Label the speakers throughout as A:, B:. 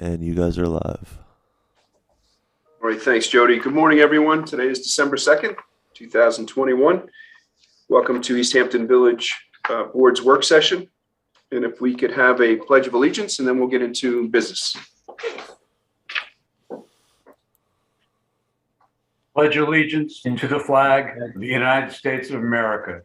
A: And you guys are live.
B: All right, thanks, Jody. Good morning, everyone. Today is December 2nd, 2021. Welcome to East Hampton Village Board's work session. And if we could have a pledge of allegiance, and then we'll get into business.
C: Pledge allegiance to the flag of the United States of America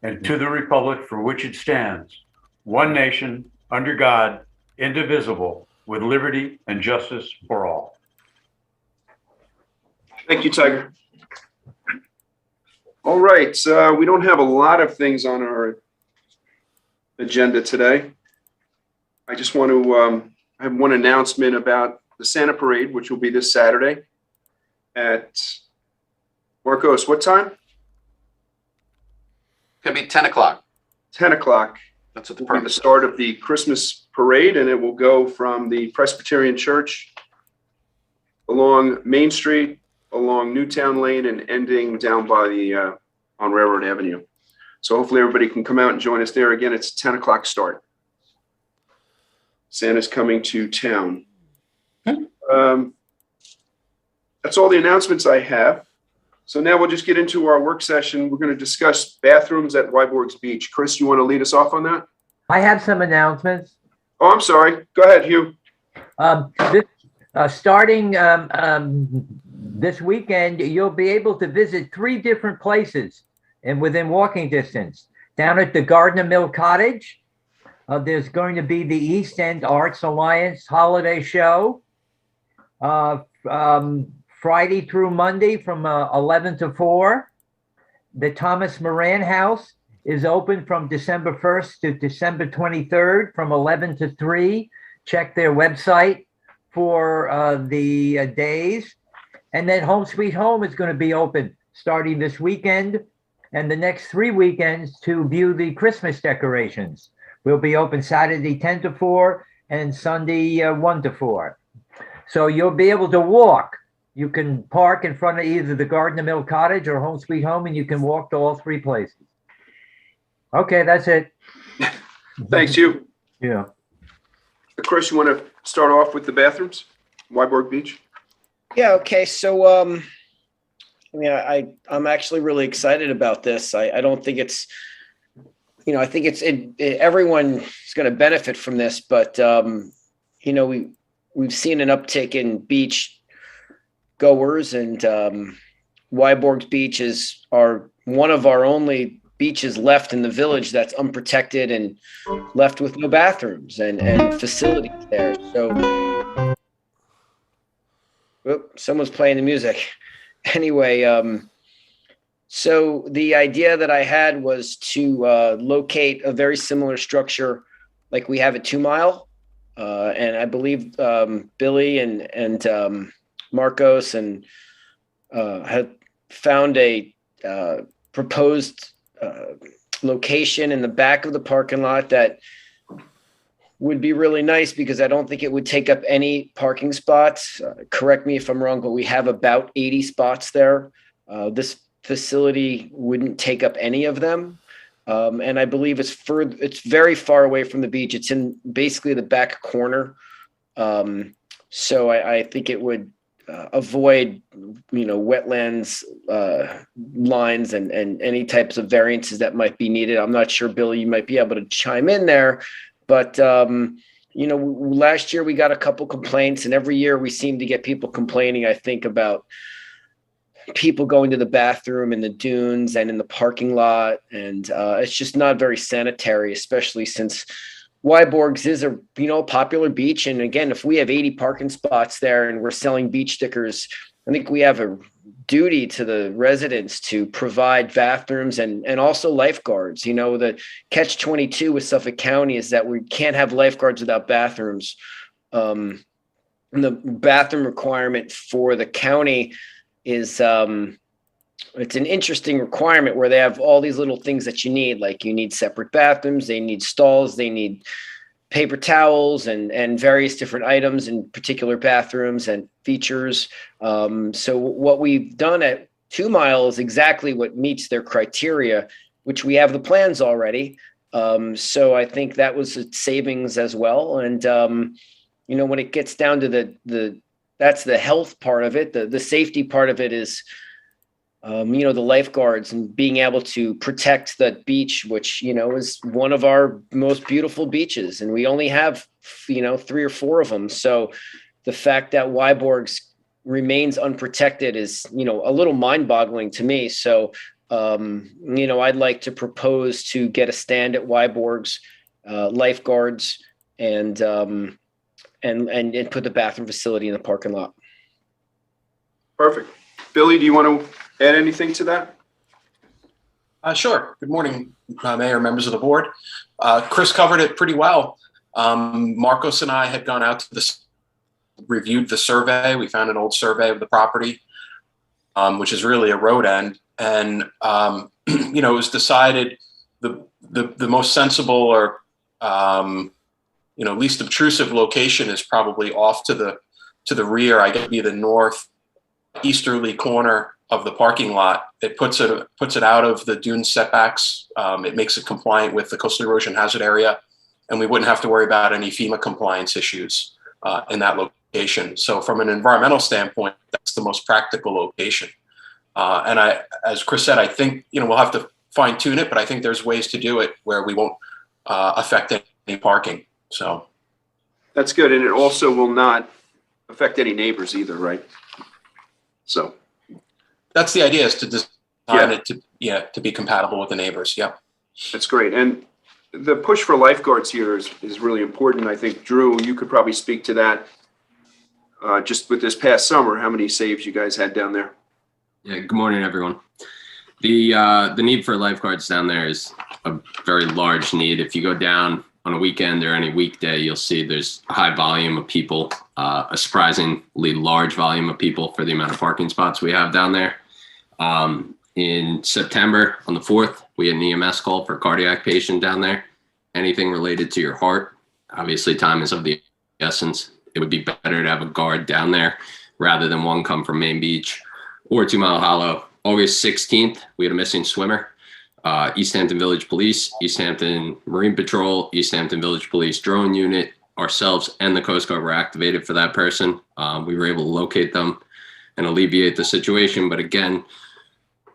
C: and to the republic for which it stands, one nation, under God, indivisible, with liberty and justice for all.
B: Thank you, Tiger. All right, we don't have a lot of things on our agenda today. I just want to have one announcement about the Santa Parade, which will be this Saturday at Marcos. What time?
D: It's going to be 10 o'clock.
B: 10 o'clock.
D: That's what the
B: Will be the start of the Christmas parade, and it will go from the Presbyterian Church along Main Street, along Newtown Lane, and ending down by the on Railroad Avenue. So hopefully everybody can come out and join us there. Again, it's 10 o'clock start. Santa's coming to town. That's all the announcements I have. So now we'll just get into our work session. We're going to discuss bathrooms at Wyborg's Beach. Chris, you want to lead us off on that?
E: I have some announcements.
B: Oh, I'm sorry. Go ahead, Hugh.
E: Starting this weekend, you'll be able to visit 3 different places and within walking distance. Down at the Gardner Mill Cottage, there's going to be the East End Arts Alliance holiday show. Friday through Monday from 11 to 4. The Thomas Moran House is open from December 1st to December 23rd from 11 to 3. Check their website for the days. And then Home Sweet Home is going to be open starting this weekend and the next 3 weekends to view the Christmas decorations. We'll be open Saturday 10 to 4 and Sunday 1 to 4. So you'll be able to walk. You can park in front of either the Gardner Mill Cottage or Home Sweet Home, and you can walk to all 3 places. Okay, that's it.
B: Thanks, Hugh.
E: Yeah.
B: Chris, you want to start off with the bathrooms? Wyborg Beach?
F: Yeah, okay. So, I'm actually really excited about this. I don't think it's, I think everyone is going to benefit from this, but, we've seen an uptick in beach goers, and Wyborg's Beach are one of our only beaches left in the village that's unprotected and left with no bathrooms and facilities there. So, someone's playing the music. Anyway, so the idea that I had was to locate a very similar structure like we have at 2 Mile. And I believe Billy and Marcos and had found a proposed location in the back of the parking lot that would be really nice because I don't think it would take up any parking spots. Correct me if I'm wrong, but we have about 80 spots there. This facility wouldn't take up any of them. And I believe it's very far away from the beach. It's in basically the back corner. So I think it would avoid, wetlands lines and any types of variances that might be needed. I'm not sure, Billy, you might be able to chime in there, but last year we got a couple complaints, and every year we seem to get people complaining, I think, about people going to the bathroom in the dunes and in the parking lot. And it's just not very sanitary, especially since Wyborg's is a popular beach. And again, if we have 80 parking spots there and we're selling beach stickers, I think we have a duty to the residents to provide bathrooms and also lifeguards. The catch-22 with Suffolk County is that we can't have lifeguards without bathrooms. And the bathroom requirement for the county is it's an interesting requirement where they have all these little things that you need, like you need separate bathrooms, they need stalls, they need paper towels and various different items in particular bathrooms and features. So what we've done at 2 Mile is exactly what meets their criteria, which we have the plans already. So I think that was a savings as well. And when it gets down to that's the health part of it. The safety part of it is, the lifeguards and being able to protect that beach, which, is one of our most beautiful beaches. And we only have, 3 or 4 of them. So the fact that Wyborg's remains unprotected is, a little mind boggling to me. So, I'd like to propose to get a stand at Wyborg's, lifeguards, and put the bathroom facility in the parking lot.
B: Perfect. Billy, do you want to add anything to that?
A: Sure. Good morning, Mayor, members of the board. Chris covered it pretty well. Marcos and I had gone out to reviewed the survey. We found an old survey of the property, which is really a road end. And, it was decided the most sensible or, least obtrusive location is probably off to the rear. I guess be the northeasterly corner of the parking lot. It puts it out of the dune setbacks. It makes it compliant with the coastal erosion hazard area, and we wouldn't have to worry about any FEMA compliance issues in that location. So from an environmental standpoint, that's the most practical location. And as Chris said, I think, we'll have to fine tune it, but I think there's ways to do it where we won't affect any parking. So
B: That's good. And it also will not affect any neighbors either, right? So
A: that's the idea, is to design it to be compatible with the neighbors. Yep.
B: that's great. And the push for lifeguards here is really important. I think, Drew, you could probably speak to that. Just with this past summer, how many saves you guys had down there?
D: Yeah, good morning, everyone. The need for lifeguards down there is a very large need. If you go down on a weekend or any weekday, you'll see there's a high volume of people, a surprisingly large volume of people for the amount of parking spots we have down there. In September, on the 4th, we had an EMS call for a cardiac patient down there. Anything related to your heart, obviously time is of the essence. It would be better to have a guard down there rather than one come from Main Beach or 2 Mile Hollow. August 16th, we had a missing swimmer. East Hampton Village Police, East Hampton Marine Patrol, East Hampton Village Police drone unit, ourselves and the Coast Guard were activated for that person. We were able to locate them and alleviate the situation. But again,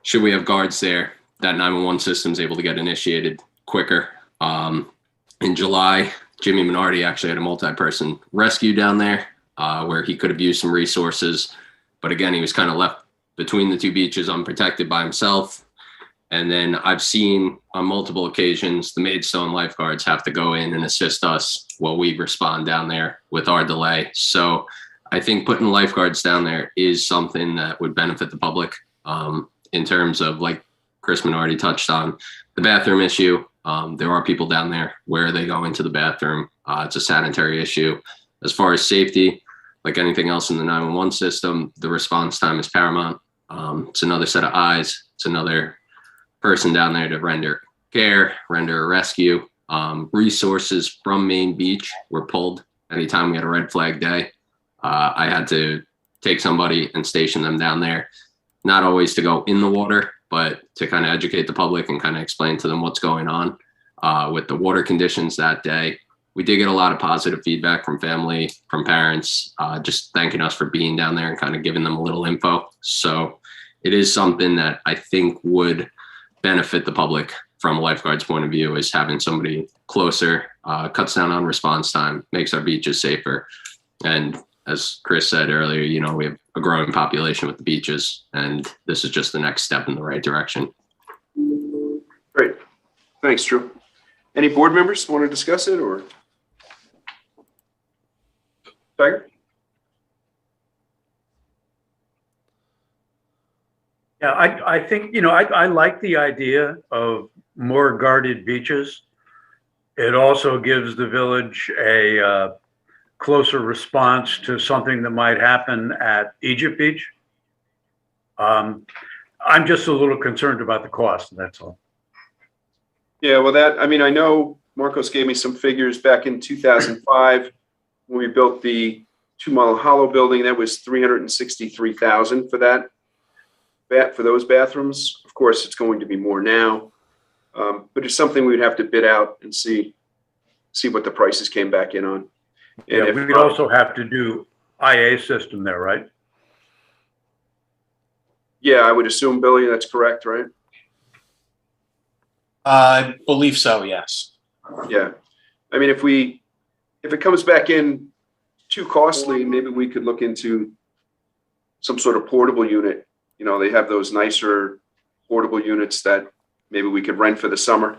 D: should we have guards there, that 911 system is able to get initiated quicker. In July, Jimmy Minardi actually had a multi-person rescue down there where he could have used some resources. But again, he was kind of left between the two beaches unprotected by himself. And then I've seen on multiple occasions, the Maidstone lifeguards have to go in and assist us while we respond down there with our delay. So I think putting lifeguards down there is something that would benefit the public in terms of, like Chris Minardi touched on, the bathroom issue. There are people down there where they go into the bathroom. It's a sanitary issue. As far as safety, like anything else in the 911 system, the response time is paramount. It's another set of eyes. It's another person down there to render care, render a rescue. Resources from Main Beach were pulled anytime we had a red flag day. I had to take somebody and station them down there, not always to go in the water, but to kind of educate the public and kind of explain to them what's going on with the water conditions that day. We did get a lot of positive feedback from family, from parents, just thanking us for being down there and kind of giving them a little info. So it is something that I think would benefit the public from a lifeguard's point of view, is having somebody closer, cuts down on response time, makes our beaches safer. And as Chris said earlier, we have a growing population with the beaches, and this is just the next step in the right direction.
B: Great. Thanks, Drew. Any board members want to discuss it, or? Tiger?
C: Yeah, I think, I like the idea of more guarded beaches. It also gives the village a closer response to something that might happen at Egypt Beach. I'm just a little concerned about the cost, that's all.
B: Yeah, well, I know Marcos gave me some figures back in 2005 when we built the 2 Mile Hollow building. That was $363,000 for those bathrooms. Of course, it's going to be more now, but it's something we'd have to bid out and see what the prices came back in on.
C: Yeah,
B: if
C: we'd also have to do IA system there, right?
B: Yeah, I would assume, Billy, that's correct, right?
A: I believe so, yes.
B: Yeah. I mean, if it comes back in too costly, maybe we could look into some sort of portable unit. You know, they have those nicer portable units that maybe we could rent for the summer.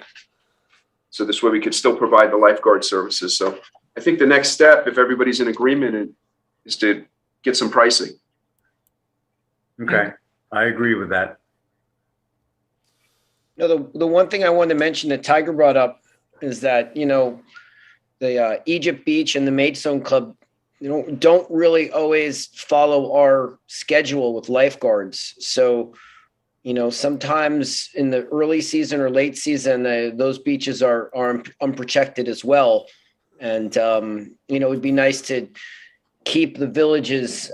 B: So this way we could still provide the lifeguard services. So I think the next step, if everybody's in agreement, is to get some pricing.
C: Okay, I agree with that.
F: No, the one thing I wanted to mention that Tiger brought up is that, you know, the Egypt Beach and the Maidstone Club, you know, don't really always follow our schedule with lifeguards. So, you know, sometimes in the early season or late season, those beaches are unprotected as well. And, you know, it'd be nice to keep the villages,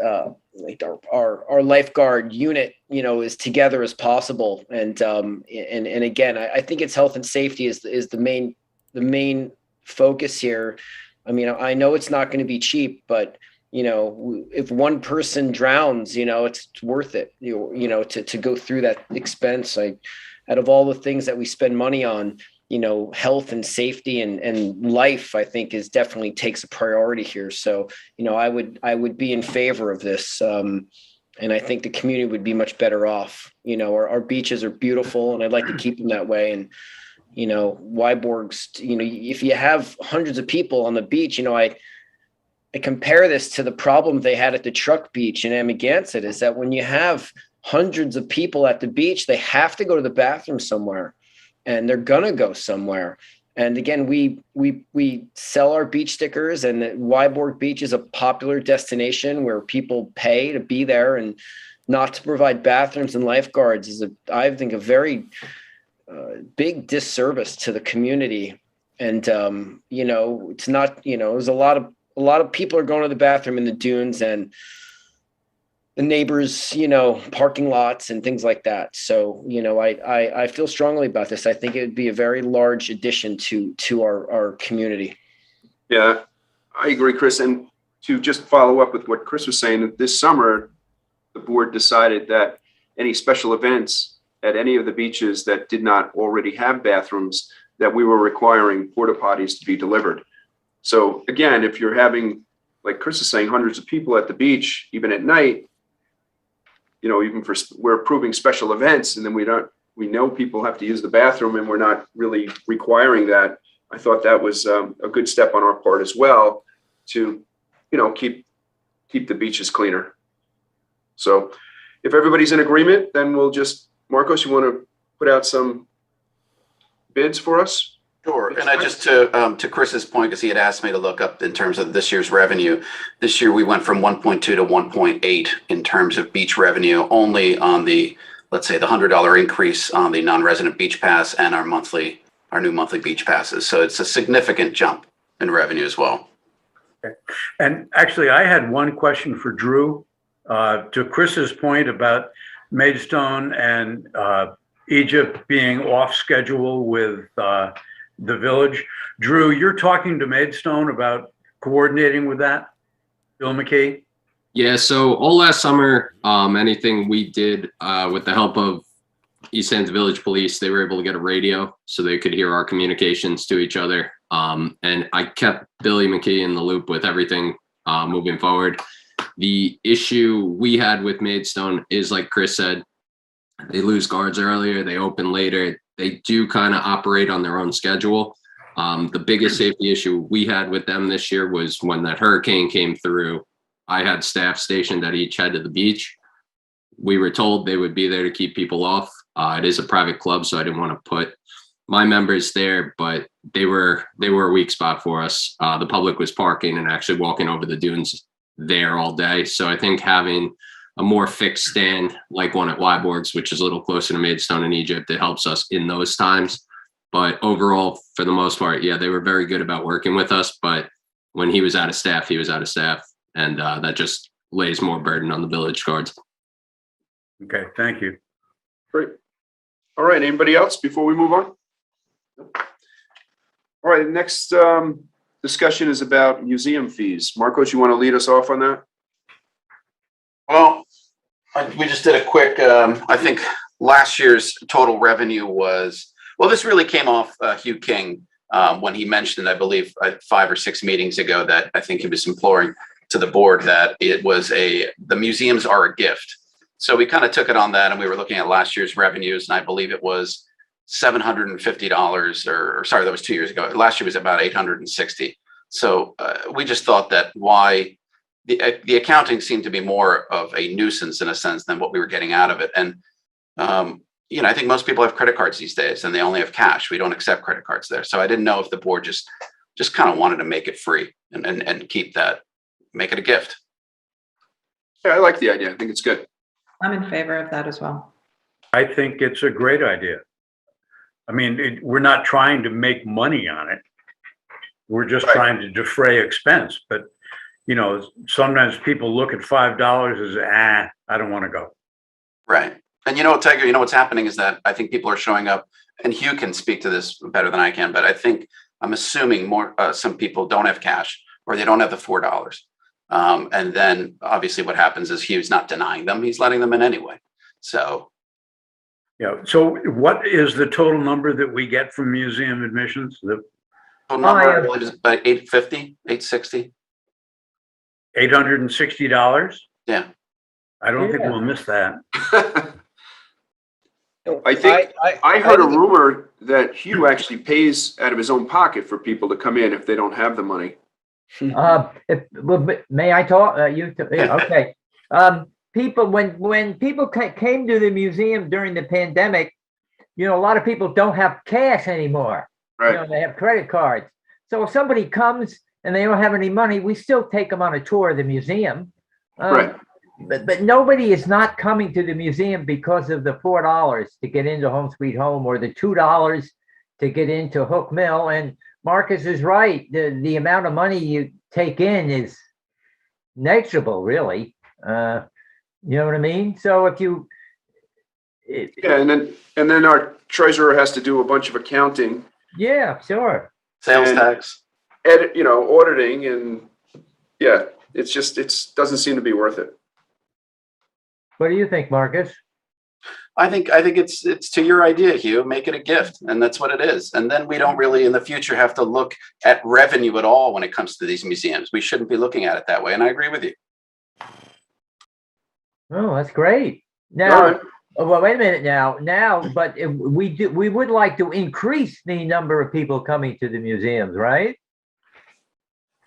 F: like our lifeguard unit, you know, as together as possible. And again, I think it's health and safety is the main focus here. I mean, I know it's not going to be cheap, but you know, if one person drowns, you know, it's worth it, you know, to go through that expense. Like, out of all the things that we spend money on, you know, health and safety and life, I think definitely takes a priority here. So, you know, I would be in favor of this. And I think the community would be much better off. You know, our beaches are beautiful and I'd like to keep them that way. And, you know, Wyborg's, you know, if you have hundreds of people on the beach, you know, I compare this to the problem they had at the truck beach in Amagansett, is that when you have hundreds of people at the beach, they have to go to the bathroom somewhere. And they're gonna go somewhere. And again, we sell our beach stickers, and the Wyborg Beach is a popular destination where people pay to be there, and not to provide bathrooms and lifeguards is I think a very big disservice to the community. And you know, it's not, you know, there's a lot of people are going to the bathroom in the dunes and the neighbors, you know, parking lots and things like that. So, you know, I feel strongly about this. I think it would be a very large addition to our community.
B: Yeah, I agree, Chris. And to just follow up with what Chris was saying, this summer, the board decided that any special events at any of the beaches that did not already have bathrooms, that we were requiring porta potties to be delivered. So again, if you're having, like Chris is saying, hundreds of people at the beach, even at night, you know, even we're approving special events, and then we know people have to use the bathroom, and we're not really requiring that. I thought that was a good step on our part as well to, you know, keep the beaches cleaner. So if everybody's in agreement, then we'll just, Marcos, you want to put out some bids for us?
G: Sure. And I just, to Chris's point, because he had asked me to look up in terms of this year's revenue. This year we went from 1.2 to 1.8 in terms of beach revenue, only on the, let's say, the $100 increase on the non-resident beach pass and our new monthly beach passes. So it's a significant jump in revenue as well.
C: Okay. And actually, I had one question for Drew. To Chris's point about Maidstone and Egypt being off schedule with the village. Drew, you're talking to Maidstone about coordinating with that? Bill McKee?
D: Yeah, so all last summer, anything we did with the help of East End's Village Police, they were able to get a radio so they could hear our communications to each other. And I kept Billy McKee in the loop with everything moving forward. The issue we had with Maidstone is, like Chris said, they lose guards earlier, they open later. They do kind of operate on their own schedule. The biggest safety issue we had with them this year was when that hurricane came through. I had staff stationed at each head of the beach. We were told they would be there to keep people off. It is a private club, so I didn't want to put my members there, but they were a weak spot for us. The public was parking and actually walking over the dunes there all day. So I think having a more fixed stand like one at Wyborg's, which is a little closer to Maidstone in Egypt, it helps us in those times. But overall, for the most part, yeah, they were very good about working with us. But when he was out of staff, he was out of staff. And that just lays more burden on the village guards.
C: Okay, thank you.
B: Great. All right, anybody else before we move on? All right, next, the discussion is about museum fees. Marcos, you want to lead us off on that?
G: Well, we just did a quick, I think last year's total revenue was, well, this really came off Hugh King when he mentioned, I believe, 5 or 6 meetings ago that I think he was imploring to the board that it was the museums are a gift. So we kind of took it on that, and we were looking at last year's revenues, and I believe it was $750, or sorry, that was 2 years ago. Last year was about $860. So we just thought that why the accounting seemed to be more of a nuisance in a sense than what we were getting out of it. And I think most people have credit cards these days, and they only have cash. We don't accept credit cards there. So I didn't know if the board just kind of wanted to make it free and keep that, make it a gift.
B: Yeah, I like the idea. I think it's good.
H: I'm in favor of that as well.
C: I think it's a great idea. I mean, we're not trying to make money on it. We're just trying to defray expense. But, sometimes people look at $5 as, I don't want to go.
G: Right. And Tiger, what's happening is that I think people are showing up, and Hugh can speak to this better than I can, but I'm assuming some people don't have cash, or they don't have the $4. And then obviously what happens is Hugh's not denying them. He's letting them in anyway. So.
C: Yeah. So what is the total number that we get from museum admissions? The
G: total number, I believe, is about $850, $860.
C: $860?
G: Yeah.
C: I don't think we'll miss that.
B: I heard a rumor that Hugh actually pays out of his own pocket for people to come in if they don't have the money.
E: May I talk? Okay. People, when people came to the museum during the pandemic, a lot of people don't have cash anymore.
B: Right.
E: They have credit cards. So if somebody comes and they don't have any money, we still take them on a tour of the museum.
B: Right.
E: But nobody is not coming to the museum because of the $4 to get into Home Sweet Home, or the $2 to get into Hook Mill. And Marcus is right. The amount of money you take in is negligible, really. You know what I mean? So if you,
B: and then our treasurer has to do a bunch of accounting.
E: Yeah, sure.
G: Sales tax.
B: Auditing, and it doesn't seem to be worth it.
E: What do you think, Marcus?
G: I think it's to your idea, Hugh. Make it a gift, and that's what it is. And then we don't really in the future have to look at revenue at all when it comes to these museums. We shouldn't be looking at it that way. And I agree with you.
E: Oh, that's great. Now, well, wait a minute but we would like to increase the number of people coming to the museums, right?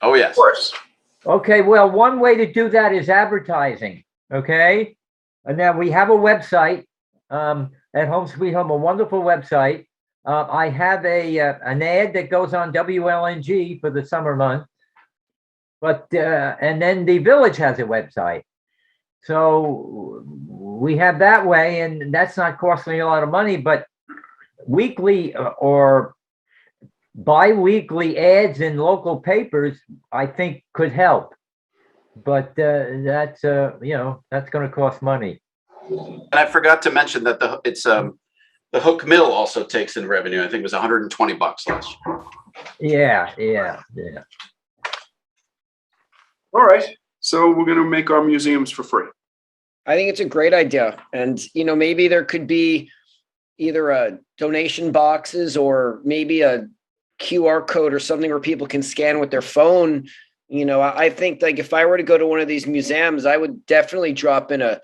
G: Oh, yes.
B: Of course.
E: Okay, well, one way to do that is advertising, okay? And now we have a website at Home Sweet Home, a wonderful website. I have an ad that goes on WLNG for the summer month, but and then the village has a website. So we have that way, and that's not costing a lot of money, but weekly or bi-weekly ads in local papers, I think, could help. But that's going to cost money.
G: And I forgot to mention that the Hook Mill also takes in revenue. I think it was $120 last year.
E: Yeah.
B: All right. So we're going to make our museums for free.
F: I think it's a great idea. And, maybe there could be either a donation boxes or maybe a QR code or something where people can scan with their phone. I think, like, if I were to go to one of these museums, I would definitely drop in a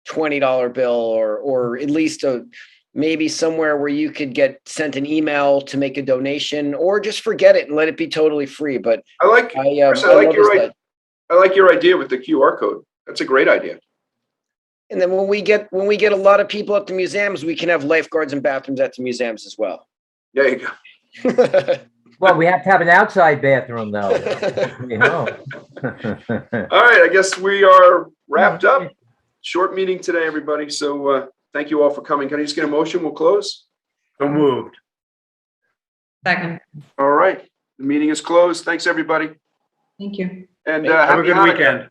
F: $20 bill or at least maybe somewhere where you could get sent an email to make a donation, or just forget it and let it be totally free. But
B: I like your idea with the QR code. That's a great idea.
F: And then when we get a lot of people at the museums, we can have lifeguards and bathrooms at the museums as well.
B: There you go.
E: Well, we have to have an outside bathroom, though.
B: All right, I guess we are wrapped up. Short meeting today, everybody. So thank you all for coming. Can I just get a motion? We'll close.
C: So moved.
H: Second.
B: All right. The meeting is closed. Thanks, everybody.
H: Thank you.
B: And
C: Have a good weekend.